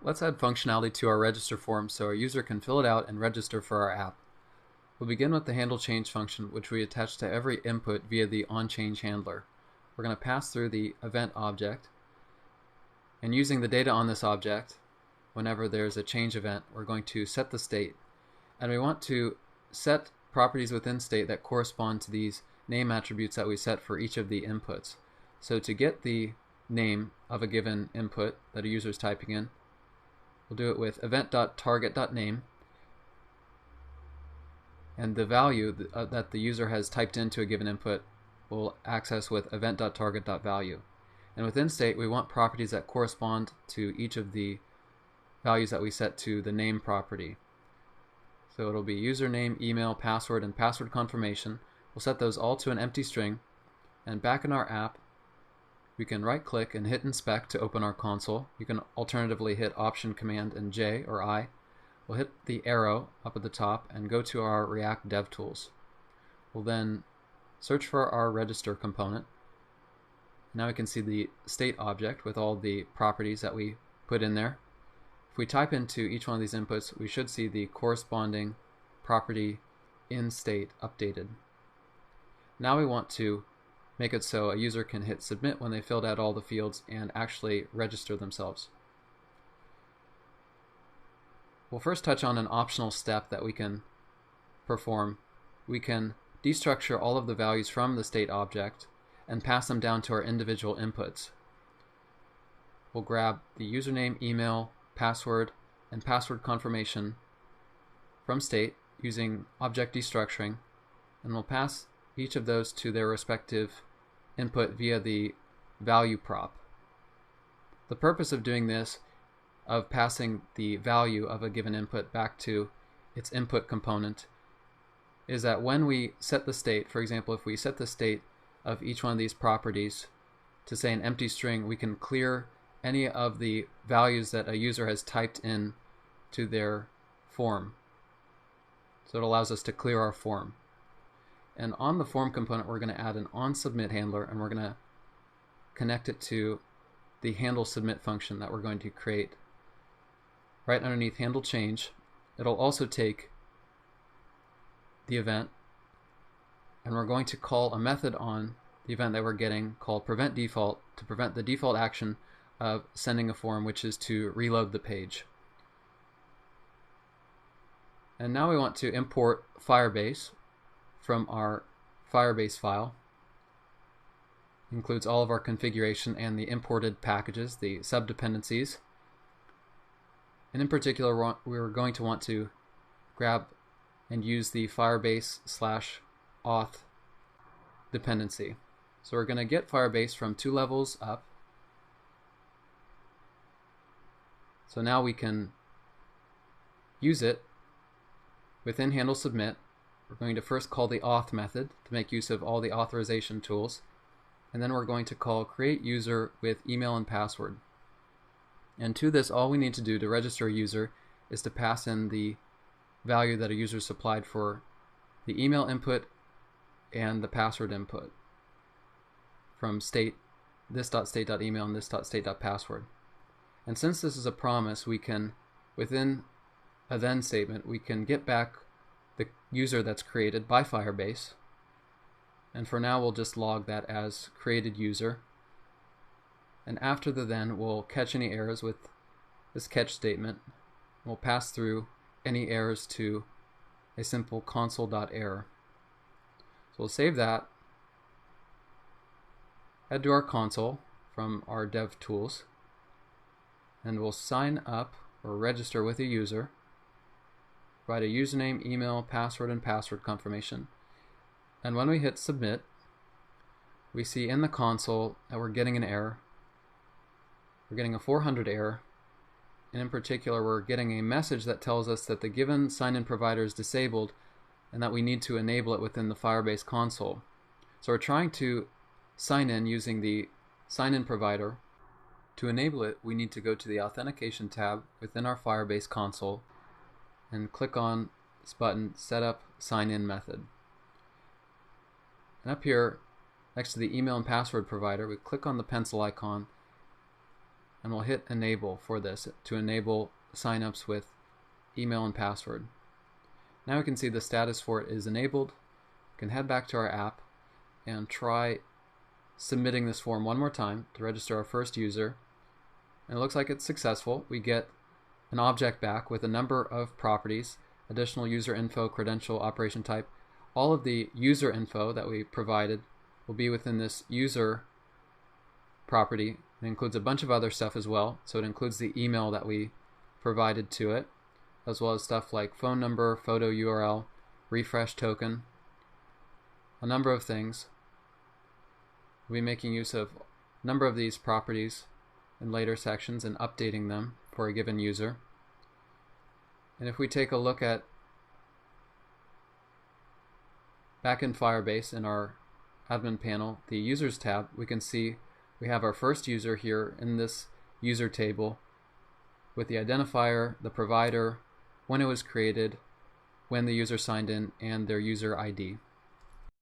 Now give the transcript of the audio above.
Let's add functionality to our register form so our user can fill it out and register for our app. We'll begin with the handle change function, which we attach to every input via the onChange handler. We're going to pass through the event object, and using the data on this object, whenever there's a change event, we're going to set the state. And we want to set properties within state that correspond to these name attributes that we set for each of the inputs. So to get the name of a given input that a user is typing in, we'll do it with event.target.name, and the value that the user has typed into a given input we'll access with event.target.value. And within state, we want properties that correspond to each of the values that we set to the name property. So it'll be username, email, password, and password confirmation. We'll set those all to an empty string, and back in our app, we can right-click and hit Inspect to open our console. You can alternatively hit Option, Command, and J or I. We'll hit the arrow up at the top and go to our React DevTools. We'll then search for our register component. Now we can see the state object with all the properties that we put in there. If we type into each one of these inputs, we should see the corresponding property in state updated. Now we want to make it so a user can hit submit when they filled out all the fields and actually register themselves. We'll first touch on an optional step that we can perform. We can destructure all of the values from the state object and pass them down to our individual inputs. We'll grab the username, email, password, and password confirmation from state using object destructuring, and we'll pass each of those to their respective input via the value prop. The purpose of doing this, of passing the value of a given input back to its input component, is that when we set the state, for example, if we set the state of each one of these properties to say an empty string, we can clear any of the values that a user has typed in to their form. So it allows us to clear our form. And on the form component, we're going to add an onSubmit handler, and we're going to connect it to the handle submit function that we're going to create right underneath handle change. It'll also take the event, and we're going to call a method on the event that we're getting called prevent default to prevent the default action of sending a form, which is to reload the page. And now we want to import Firebase from our Firebase file. Includes all of our configuration and the imported packages, the subdependencies. And in particular, we're going to want to grab and use the Firebase/auth dependency. So we're going to get Firebase from 2 levels up. So now we can use it within handle submit. We're going to first call the auth method to make use of all the authorization tools, and then we're going to call create user with email and password. And to this, all we need to do to register a user is to pass in the value that a user supplied for the email input and the password input from state, this.state.email and this.state.password. And since this is a promise, we can, within a then statement, we can get back the user that's created by Firebase. And for now, we'll just log that as created user. And after the then, we'll catch any errors with this catch statement. We'll pass through any errors to a simple console.error. So we'll save that, head to our console from our dev tools, and we'll sign up or register with a user, provide a username, email, password, and password confirmation. And when we hit submit, we see in the console that we're getting an error. We're getting a 400 error, and in particular we're getting a message that tells us that the given sign-in provider is disabled and that we need to enable it within the Firebase console. So we're trying to sign in using the sign-in provider. To enable it, we need to go to the Authentication tab within our Firebase console and click on this button, Set Up Sign-In Method. And up here, next to the email and password provider, we click on the pencil icon, and we'll hit enable for this to enable signups with email and password. Now we can see the status for it is enabled. We can head back to our app and try submitting this form one more time to register our first user. And it looks like it's successful. We get an object back with a number of properties, additional user info, credential, operation type. All of the user info that we provided will be within this user property. It includes a bunch of other stuff as well. So it includes the email that we provided to it, as well as stuff like phone number, photo URL, refresh token, a number of things. We'll be making use of a number of these properties in later sections and updating them for a given user. And if we take a look at back in Firebase in our admin panel, the users tab, we can see we have our first user here in this user table with the identifier, the provider, when it was created, when the user signed in, and their user ID.